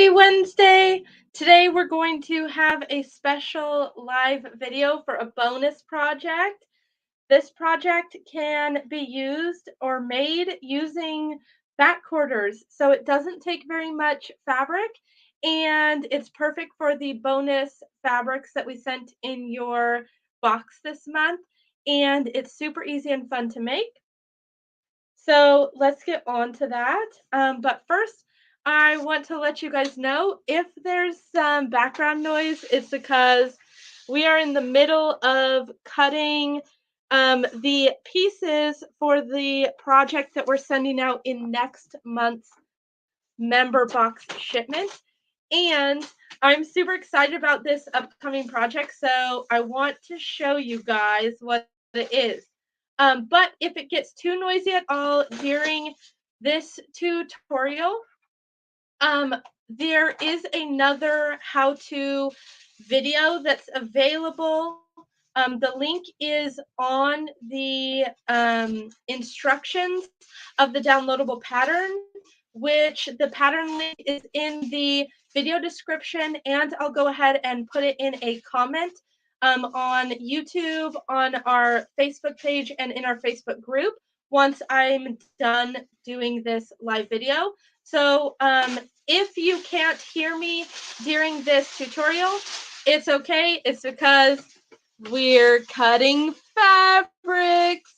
Happy Wednesday! Today we're going to have a special live video for a bonus project. This project can be used or made using back quarters, so it doesn't take very much fabric, and it's perfect for the bonus fabrics that we sent in your box this month, and it's super easy and fun to make. So let's get on to that. But first, I want to let you guys know if there's some background noise, it's because we are in the middle of cutting the pieces for the project that we're sending out in next month's member box shipment. And I'm super excited about this upcoming project, so I want to show you guys what it is. But if it gets too noisy at all during this tutorial, there is another how-to video that's available. The link is on the instructions of the downloadable pattern, which the pattern link is in the video description, and I'll go ahead and put it in a comment on YouTube, on our Facebook page, and in our Facebook group once I'm done doing this live video. So if you can't hear me during this tutorial, it's okay. It's because we're cutting fabrics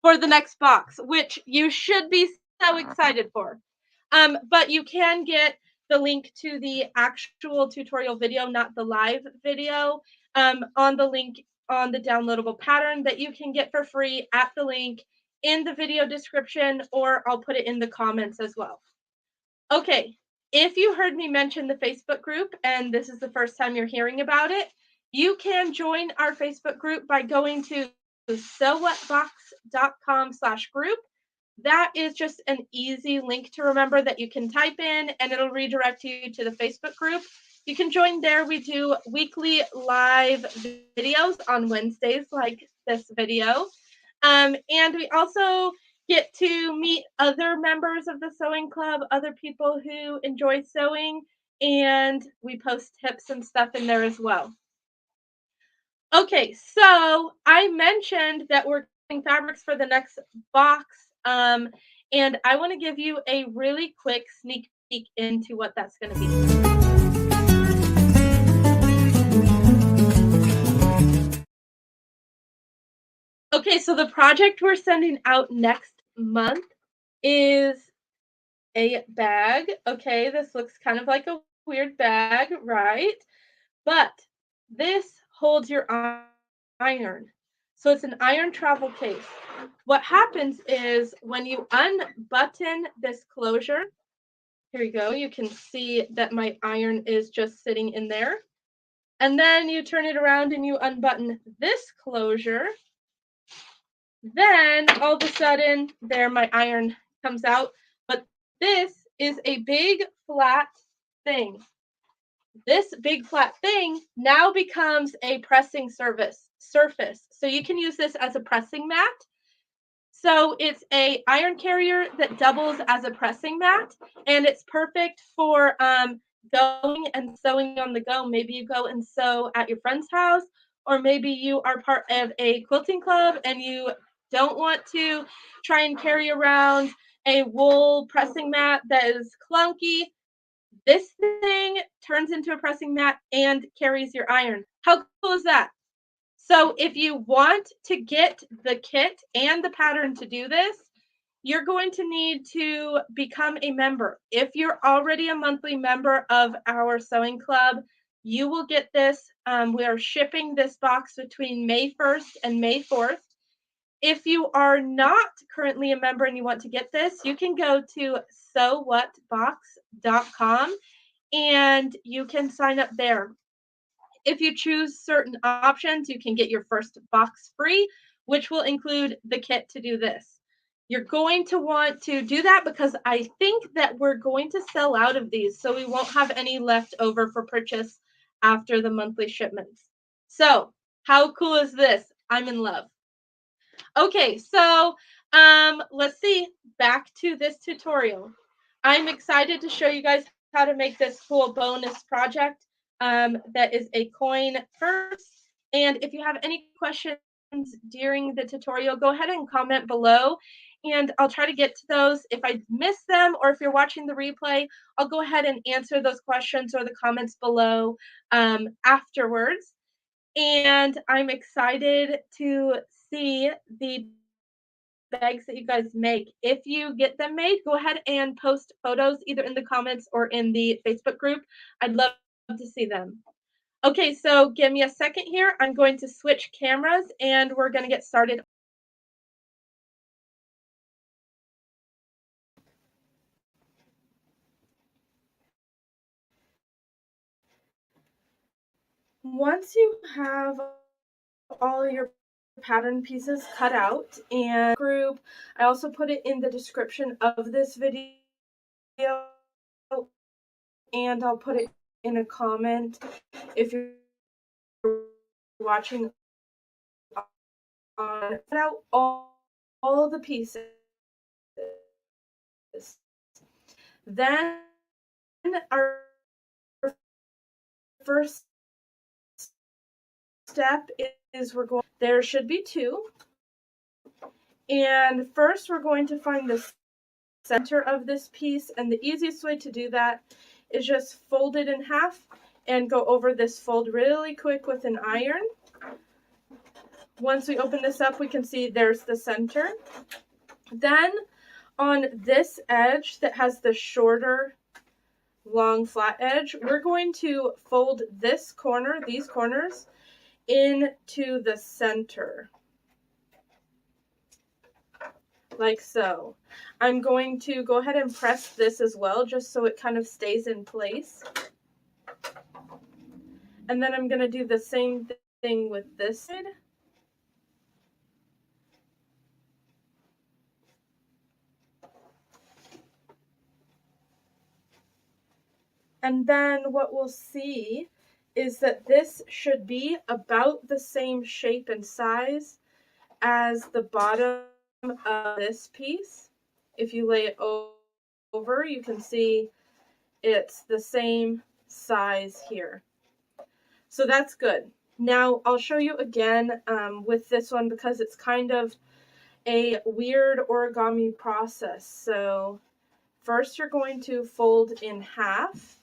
for the next box, which you should be so excited for. But you can get the link to the actual tutorial video, not the live video, on the link on the downloadable pattern that you can get for free at the link in the video description, or I'll put it in the comments as well. Okay, if you heard me mention the Facebook group and this is the first time you're hearing about it, you can join our Facebook group by going to sewwhatbox.com/group. That is just an easy link to remember that you can type in, and it'll redirect you to the Facebook group. You can join there. We do weekly live videos on Wednesdays like this video. And we also get to meet other members of the sewing club, other people who enjoy sewing, and we post tips and stuff in there as well. Okay, so I mentioned that we're cutting fabrics for the next box, and I want to give you a really quick sneak peek into what that's going to be. Okay, so the project we're sending out next month is a bag. Okay, this looks kind of like a weird bag, right? But this holds your iron. So it's an iron travel case. What happens is when you unbutton this closure, here you go, you can see that my iron is just sitting in there. And then you turn it around and you unbutton this closure. Then all of a sudden, there my iron comes out. But this is a big flat thing. This big flat thing now becomes a pressing surface. So you can use this as a pressing mat. So it's a iron carrier that doubles as a pressing mat, and it's perfect for going and sewing on the go. Maybe you go and sew at your friend's house, or maybe you are part of a quilting club and you don't want to try and carry around a wool pressing mat that is clunky. This thing turns into a pressing mat and carries your iron. How cool is that? So if you want to get the kit and the pattern to do this, you're going to need to become a member. If you're already a monthly member of our sewing club, you will get this. We are shipping this box between May 1st and May 4th. If you are not currently a member and you want to get this, you can go to sewwhatbox.com and you can sign up there. If you choose certain options, you can get your first box free, which will include the kit to do this. You're going to want to do that because I think that we're going to sell out of these, so we won't have any left over for purchase after the monthly shipments. So how cool is this? I'm in love. Okay, so let's see, back to this tutorial. I'm excited to show you guys how to make this cool bonus project that is a coin purse. And if you have any questions during the tutorial, go ahead and comment below and I'll try to get to those. If I miss them or if you're watching the replay, I'll go ahead and answer those questions or the comments below afterwards. And I'm excited to see the bags that you guys make. If you get them made, go ahead and post photos either in the comments or in the Facebook group. I'd love to see them. Okay, so give me a second here. I'm going to switch cameras and we're going to get started. Once you have all your pattern pieces cut out and group, I also put it in the description of this video and I'll put it in a comment if you're watching on cut out all the pieces. Then our first step is there should be two. And first we're going to find the center of this piece, and the easiest way to do that is just fold it in half and go over this fold really quick with an iron. Once we open this up, we can see there's the center. Then on this edge that has the shorter long flat edge, we're going to fold this corner, these corners, into the center. Like so. I'm going to go ahead and press this as well, just so it kind of stays in place. And then I'm going to do the same thing with this side. And then what we'll see is that this should be about the same shape and size as the bottom of this piece. If you lay it over, you can see it's the same size here. So that's good. Now I'll show you again with this one because it's kind of a weird origami process. So first you're going to fold in half.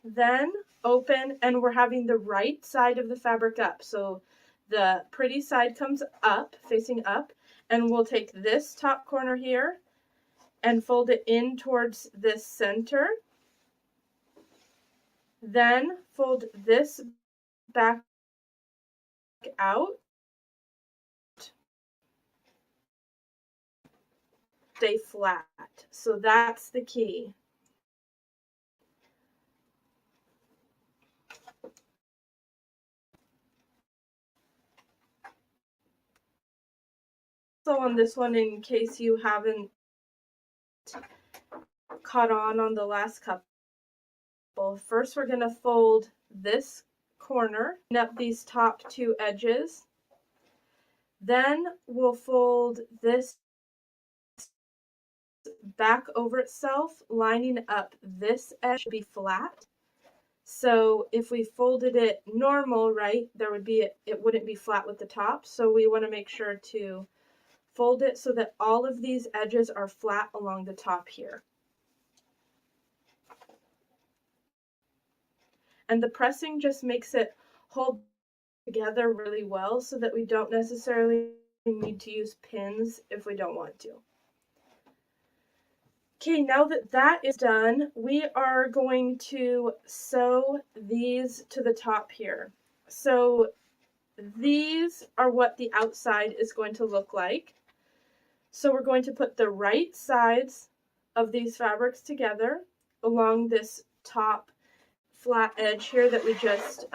Then open, and we're having the right side of the fabric up. So the pretty side comes up, facing up, and we'll take this top corner here and fold it in towards this center. Then fold this back out. Stay flat. So that's the key. So on this one, in case you haven't caught on the last couple, first we're going to fold this corner up these top two edges. Then we'll fold this back over itself, lining up this edge to be flat. So if we folded it normal, right, it wouldn't be flat with the top. So we want to make sure to fold it so that all of these edges are flat along the top here. And the pressing just makes it hold together really well so that we don't necessarily need to use pins if we don't want to. Okay, now that that is done, we are going to sew these to the top here. So these are what the outside is going to look like. So we're going to put the right sides of these fabrics together along this top flat edge here that we just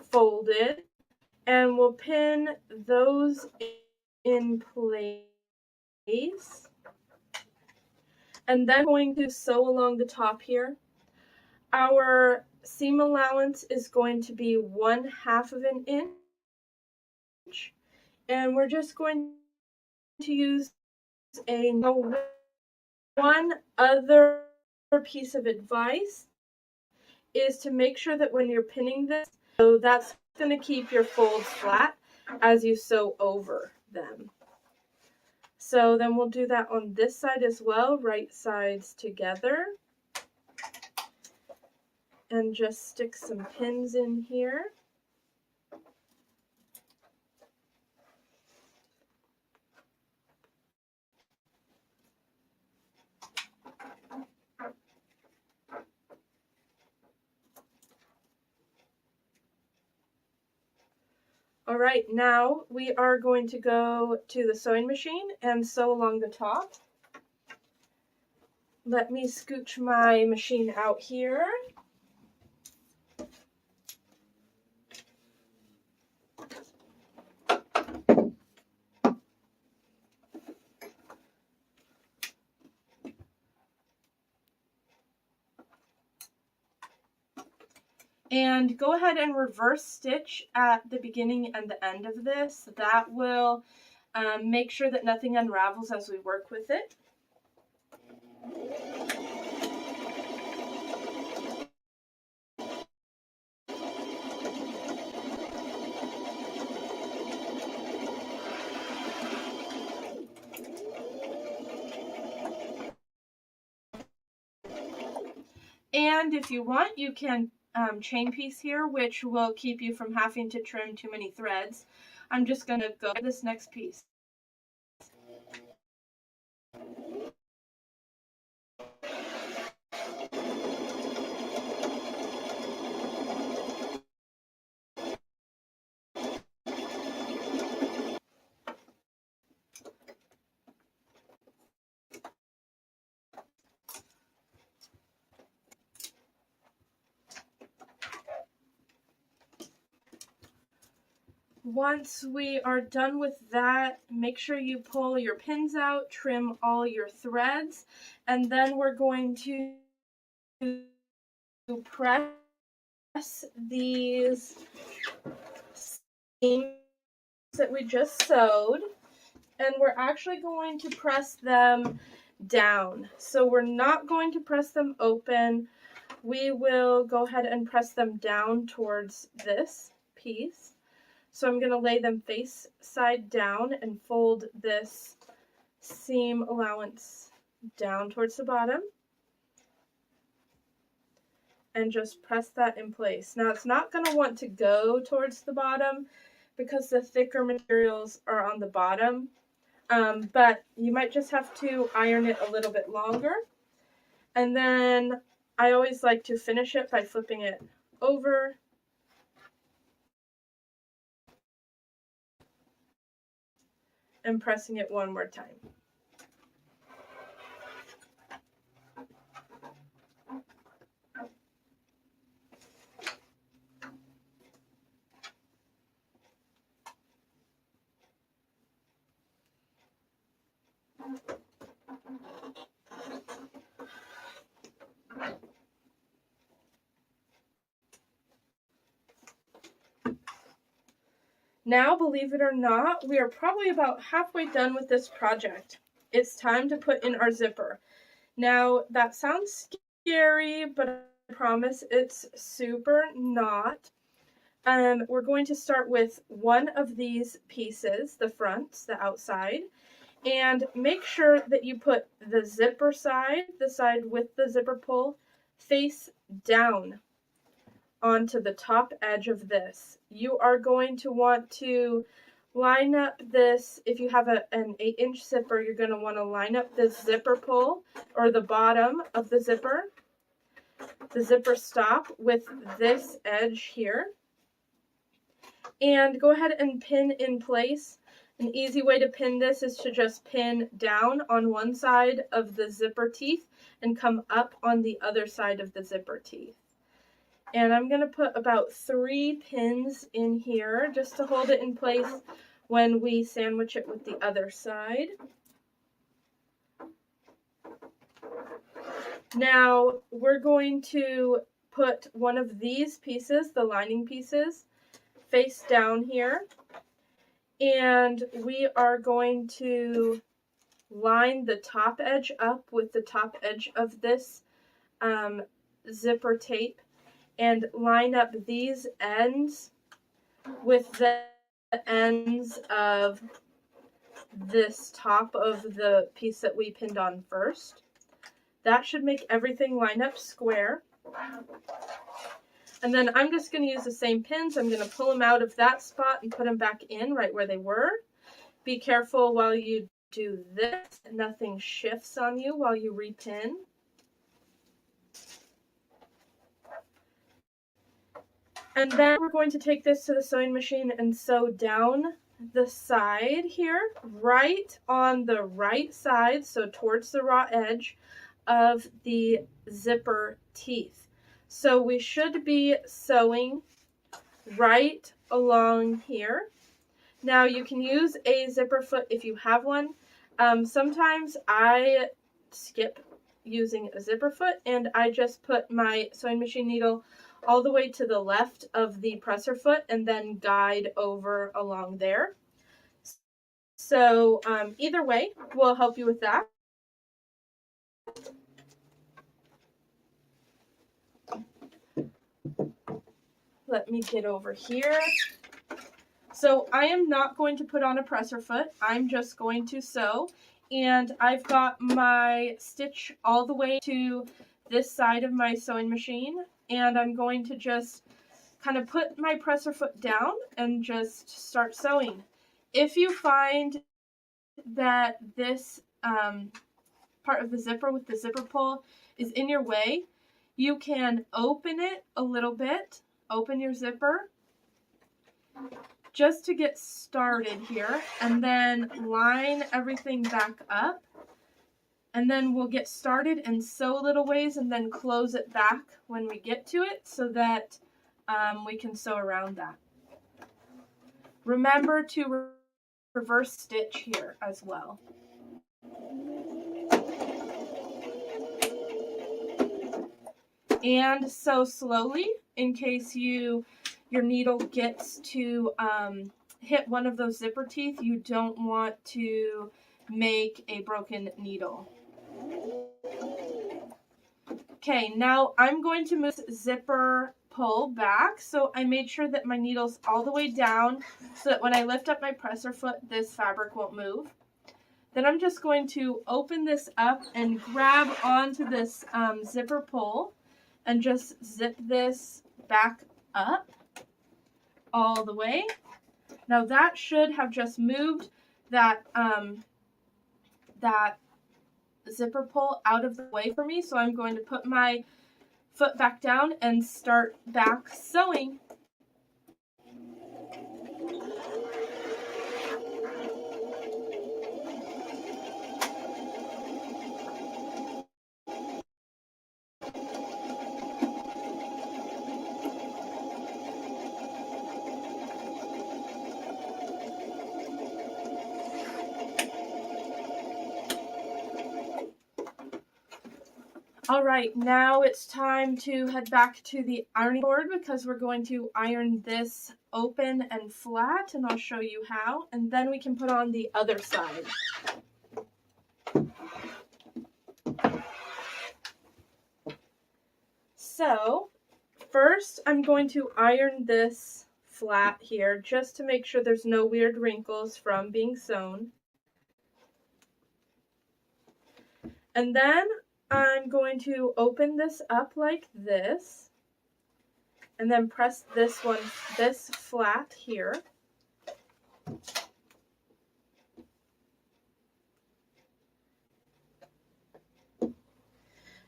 folded, and we'll pin those in place. And then going to sew along the top here. Our seam allowance is going to be 1/2 of an inch, and we're just going to use a one other piece of advice is to make sure that when you're pinning this, so that's going to keep your folds flat as you sew over them. So then we'll do that on this side as well, right sides together. And just stick some pins in here. All right, now we are going to go to the sewing machine and sew along the top. Let me scooch my machine out here. And go ahead and reverse stitch at the beginning and the end of this. That will make sure that nothing unravels as we work with it. And if you want, you can chain piece here, which will keep you from having to trim too many threads. I'm just going to go to this next piece. Once we are done with that, make sure you pull your pins out, trim all your threads, and then we're going to press these seams that we just sewed, and we're actually going to press them down. So we're not going to press them open. We will go ahead and press them down towards this piece. So I'm going to lay them face side down and fold this seam allowance down towards the bottom. And just press that in place. Now it's not going to want to go towards the bottom because the thicker materials are on the bottom. But you might just have to iron it a little bit longer. And then I always like to finish it by flipping it over. And pressing it one more time. Now, believe it or not, we are probably about halfway done with this project. It's time to put in our zipper. Now, that sounds scary, but I promise it's super not. We're going to start with one of these pieces, the front, the outside, and make sure that you put the zipper side, the side with the zipper pull, face down onto the top edge of this. You are going to want to line up this, if you have an 8-inch zipper, you're going to want to line up this zipper pull, or the bottom of the zipper stop with this edge here. And go ahead and pin in place. An easy way to pin this is to just pin down on one side of the zipper teeth and come up on the other side of the zipper teeth. And I'm going to put about 3 pins in here just to hold it in place when we sandwich it with the other side. Now we're going to put one of these pieces, the lining pieces, face down here. And we are going to line the top edge up with the top edge of this zipper tape and line up these ends with the ends of this top of the piece that we pinned on first. That should make everything line up square. And then I'm just going to use the same pins. I'm going to pull them out of that spot and put them back in right where they were. Be careful while you do this, nothing shifts on you while you repin. And then we're going to take this to the sewing machine and sew down the side here, right on the right side, so towards the raw edge of the zipper teeth. So we should be sewing right along here. Now you can use a zipper foot if you have one. Sometimes I skip using a zipper foot and I just put my sewing machine needle all the way to the left of the presser foot and then guide over along there. So either way will help you with that. Let me get over here. So I am not going to put on a presser foot. I'm just going to sew. And I've got my stitch all the way to this side of my sewing machine. And I'm going to just kind of put my presser foot down and just start sewing. If you find that this part of the zipper with the zipper pull is in your way, you can open it a little bit, open your zipper just to get started here, and then line everything back up, and then we'll get started and sew a little ways and then close it back when we get to it so that we can sew around that. Remember to reverse stitch here as well. And sew slowly in case your needle gets to hit one of those zipper teeth. You don't want to make a broken needle. Okay, now I'm going to move zipper pull back. So I made sure that my needle's all the way down so that when I lift up my presser foot, this fabric won't move. Then I'm just going to open this up and grab onto this zipper pull and just zip this back up all the way. Now that should have just moved that that zipper pull out of the way for me. So I'm going to put my foot back down and start back sewing. All right, now it's time to head back to the ironing board because we're going to iron this open and flat, and I'll show you how, and then we can put on the other side. So first I'm going to iron this flat here just to make sure there's no weird wrinkles from being sewn. And then I'm going to open this up like this and then press this flat here.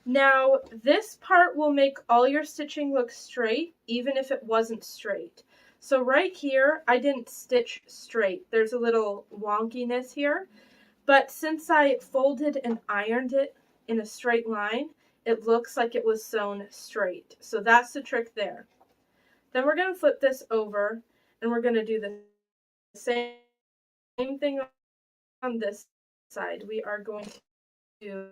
Now this part will make all your stitching look straight even if it wasn't straight. So right here I didn't stitch straight. There's a little wonkiness here, but since I folded and ironed it in a straight line, it looks like it was sewn straight. So that's the trick there. Then we're going to flip this over and we're going to do the same thing on this side. We are going to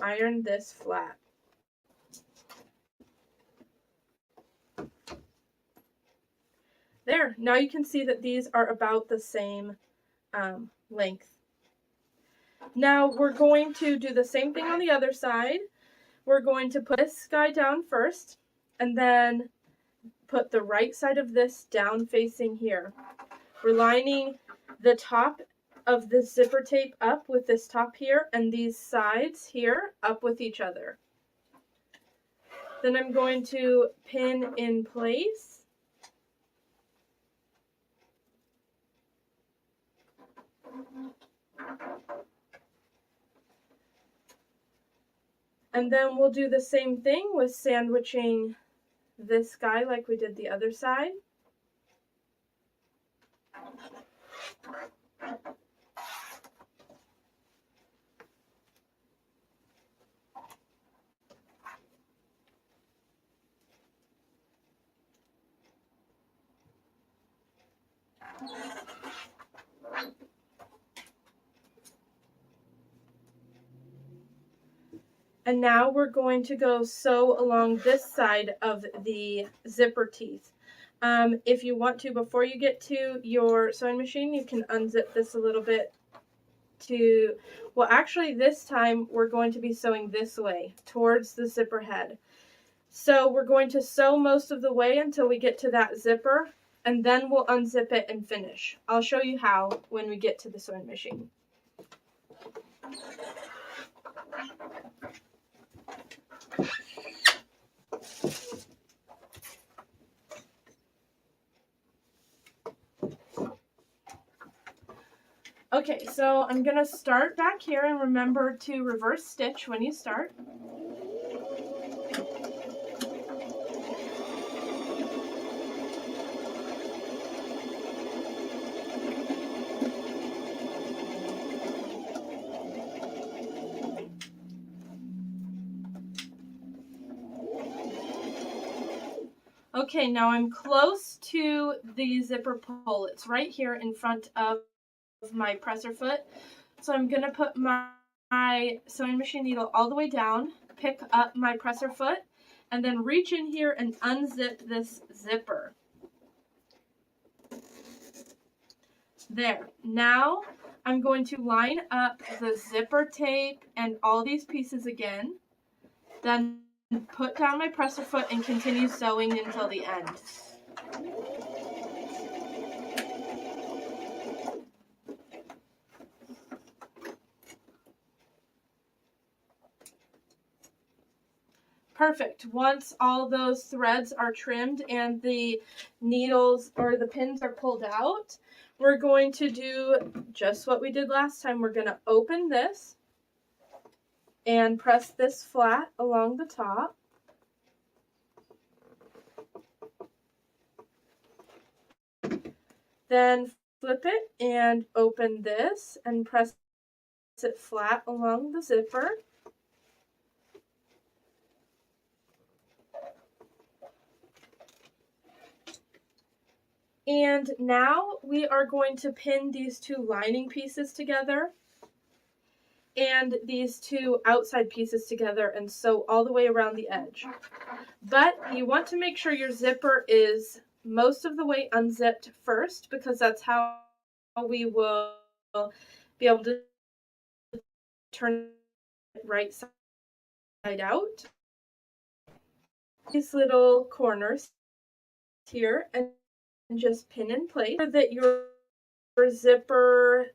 iron this flat. There, now you can see that these are about the same length. Now we're going to do the same thing on the other side. We're going to put this guy down first, and then put the right side of this down facing here. We're lining the top of the zipper tape up with this top here, and these sides here up with each other. Then I'm going to pin in place. And then we'll do the same thing with sandwiching this guy like we did the other side. And now we're going to go sew along this side of the zipper teeth. If you want to, before you get to your sewing machine, you can unzip this a little bit to, well, actually this time we're going to be sewing this way towards the zipper head. So we're going to sew most of the way until we get to that zipper, and then we'll unzip it and finish. I'll show you how when we get to the sewing machine. Okay, so I'm going to start back here, and remember to reverse stitch when you start. Okay, now I'm close to the zipper pull. It's right here in front of my presser foot. So I'm going to put my sewing machine needle all the way down, pick up my presser foot, and then reach in here and unzip this zipper. There. Now I'm going to line up the zipper tape and all these pieces again. Then put down my presser foot and continue sewing until the end. Perfect. Once all those threads are trimmed and the needles or the pins are pulled out, we're going to do just what we did last time. We're going to open this and press this flat along the top. Then flip it and open this and press it flat along the zipper. And now we are going to pin these two lining pieces together and these two outside pieces together and sew all the way around the edge. But you want to make sure your zipper is most of the way unzipped first, because that's how we will be able to turn it right side out. These little corners here, and just pin in place so that your zippers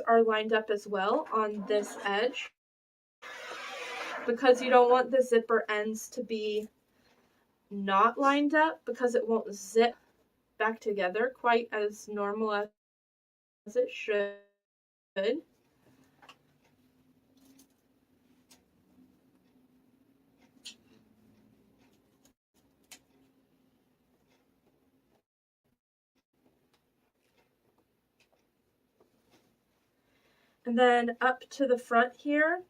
are lined up as well on this edge, because you don't want the zipper ends to be not lined up, because it won't zip back together quite as normal as it should. And then up to the front here,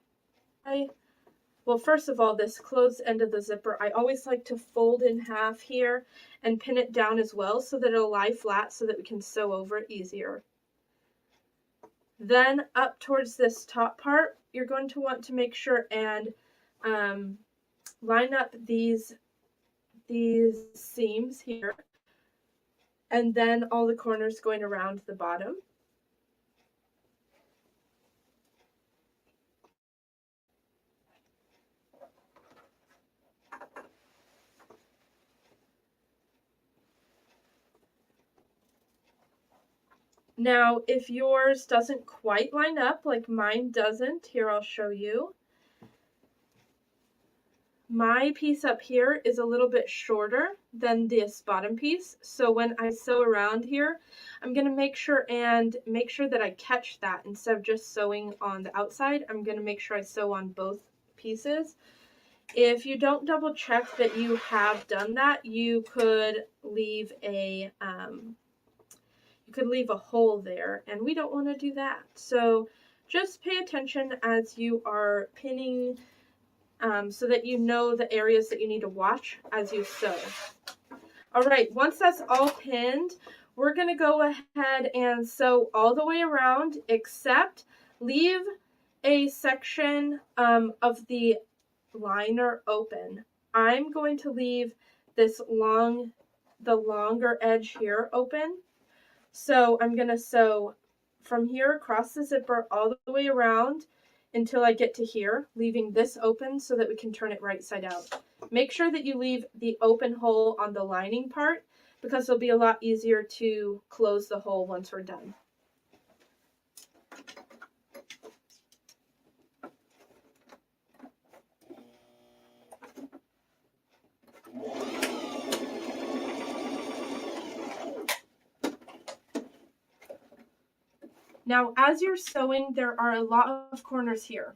well, first of all, this closed end of the zipper, I always like to fold in half here and pin it down as well so that it'll lie flat so that we can sew over it easier. Then up towards this top part, you're going to want to make sure and line up these seams here, and then all the corners going around the bottom. Now, if yours doesn't quite line up, like mine doesn't, here I'll show you. My piece up here is a little bit shorter than this bottom piece. So when I sew around here, I'm going to make sure that I catch that instead of just sewing on the outside. I'm going to make sure I sew on both pieces. If you don't double check that you have done that, you could leave a hole there, and we don't want to do that. So just pay attention as you are pinning, so that you know the areas that you need to watch as you sew. All right, once that's all pinned, we're going to go ahead and sew all the way around, except leave a section of the liner open. I'm going to leave the longer edge here open. So I'm going to sew from here across the zipper all the way around until I get to here, leaving this open so that we can turn it right side out. Make sure that you leave the open hole on the lining part, because it'll be a lot easier to close the hole once we're done. Now, as you're sewing, there are a lot of corners here.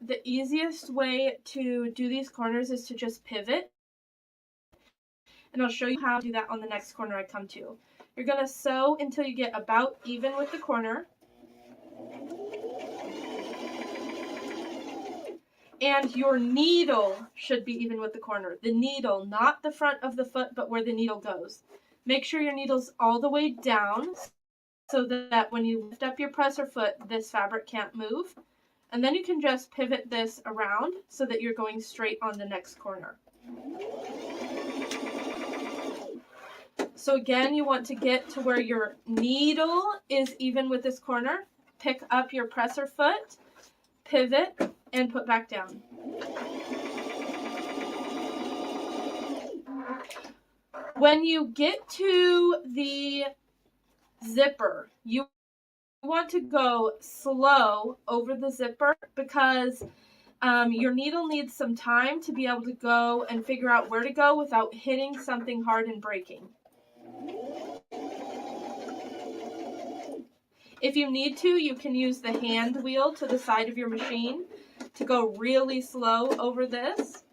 The easiest way to do these corners is to just pivot, and I'll show you how to do that on the next corner I come to. You're going to sew until you get about even with the corner. And your needle should be even with the corner. The needle, not the front of the foot, but where the needle goes. Make sure your needle's all the way down so that when you lift up your presser foot, this fabric can't move. And then you can just pivot this around so that you're going straight on the next corner. So again, you want to get to where your needle is even with this corner. Pick up your presser foot, pivot, and put back down. When you get to the zipper, you want to go slow over the zipper, because your needle needs some time to be able to go and figure out where to go without hitting something hard and breaking. If you need to, you can use the hand wheel to the side of your machine to go really slow over this.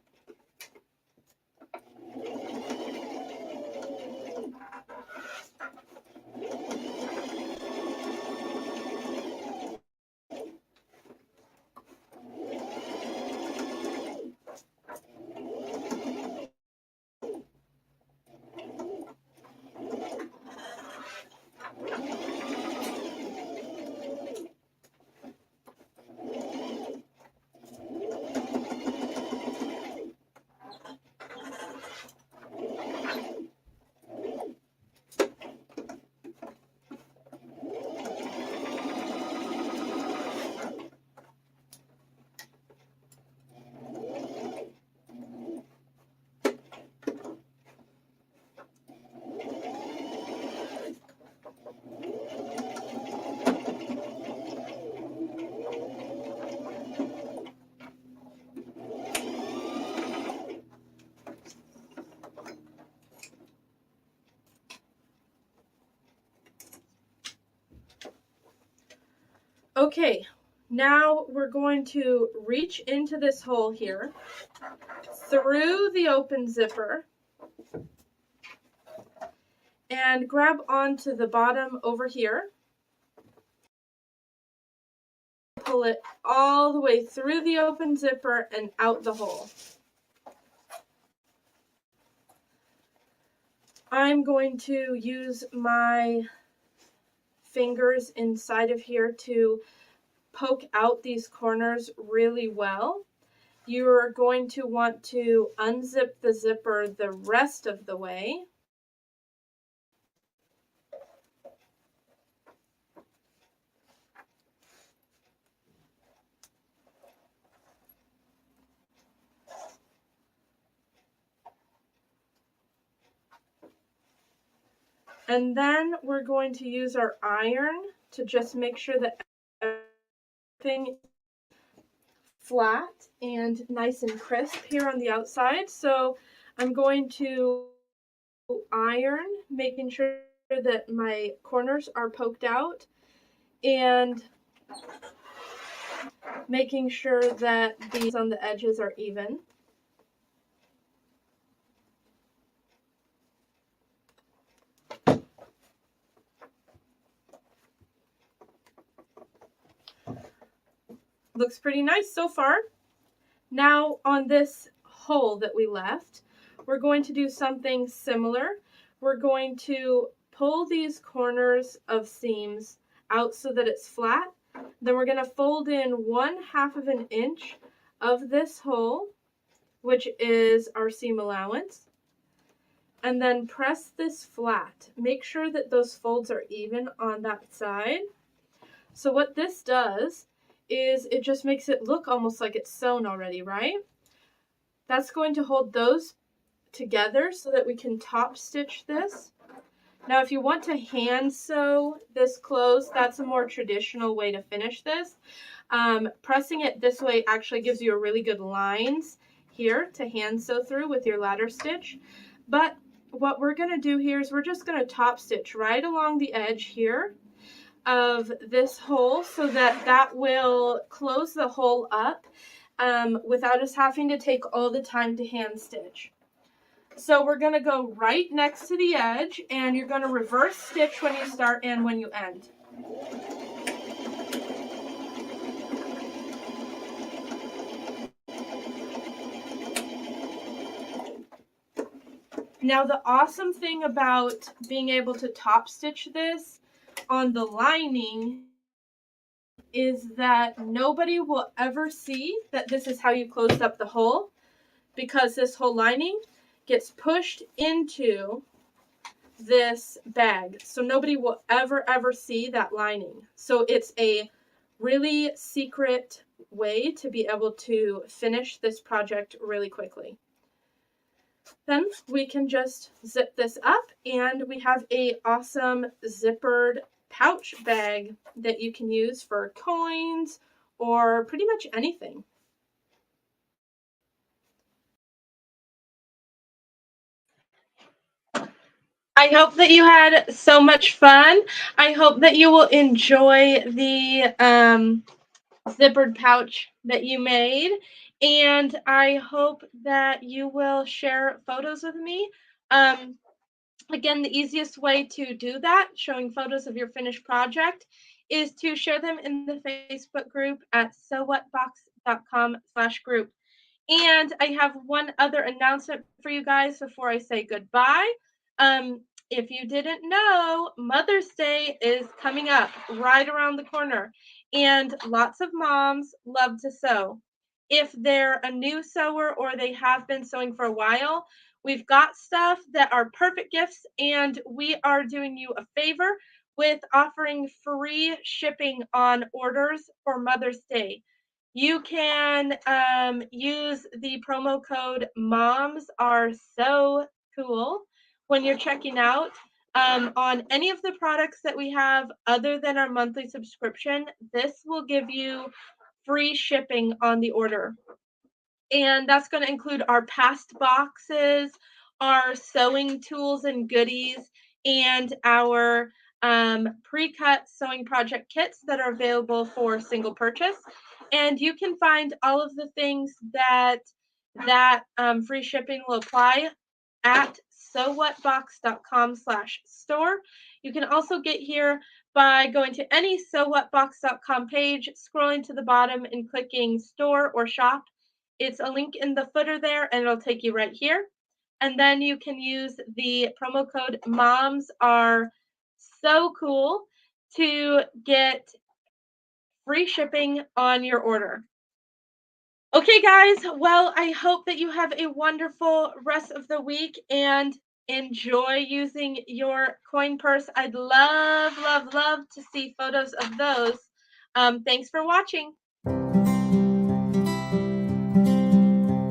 Okay, now we're going to reach into this hole here, through the open zipper, and grab onto the bottom over here. Pull it all the way through the open zipper and out the hole. I'm going to use my fingers inside of here to poke out these corners really well. You're going to want to unzip the zipper the rest of the way. And then we're going to use our iron to just make sure that everything flat and nice and crisp here on the outside. So I'm going to iron, making sure that my corners are poked out and making sure that these on the edges are even. Looks pretty nice so far. Now on this hole that we left, we're going to do something similar. We're going to pull these corners of seams out so that it's flat. Then we're going to fold in 1/2 of an inch of this hole, which is our seam allowance, and then press this flat. Make sure that those folds are even on that side. So what this does is it just makes it look almost like it's sewn already, right? That's going to hold those together so that we can top stitch this. Now, if you want to hand sew this closed, that's a more traditional way to finish this. Pressing it this way actually gives you a really good lines here to hand sew through with your ladder stitch. But what we're going to do here is we're just going to top stitch right along the edge here of this hole so that that will close the hole up without us having to take all the time to hand stitch. So we're going to go right next to the edge, and you're going to reverse stitch when you start and when you end. Now the awesome thing about being able to top stitch this on the lining is that nobody will ever see that this is how you closed up the hole, because this whole lining gets pushed into this bag. So nobody will ever see that lining. So it's a really secret way to be able to finish this project really quickly. Then we can just zip this up, and we have a awesome zippered pouch bag that you can use for coins or pretty much anything. I hope that you had so much fun. I hope that you will enjoy the zippered pouch that you made, and I hope that you will share photos with me. Again, the easiest way to do that, showing photos of your finished project, is to share them in the Facebook group at sewwhatbox.com/group. And I have one other announcement for you guys before I say goodbye. If you didn't know, Mother's Day is coming up right around the corner, and lots of moms love to sew. If they're a new sewer or they have been sewing for a while, we've got stuff that are perfect gifts, and we are doing you a favor with offering free shipping on orders for Mother's Day. You can use the promo code moms are so cool when you're checking out on any of the products that we have other than our monthly subscription. This will give you free shipping on the order. And that's going to include our past boxes, our sewing tools and goodies, and our pre-cut sewing project kits that are available for single purchase. And you can find all of the things that free shipping will apply at sewwhatbox.com/store. You can also get here by going to any sewwhatbox.com page, scrolling to the bottom and clicking store or shop. It's a link in the footer there, and it'll take you right here. And then you can use the promo code moms are so cool to get free shipping on your order. Okay, guys. Well, I hope that you have a wonderful rest of the week and enjoy using your coin purse. I'd love to see photos of those. Thanks for watching.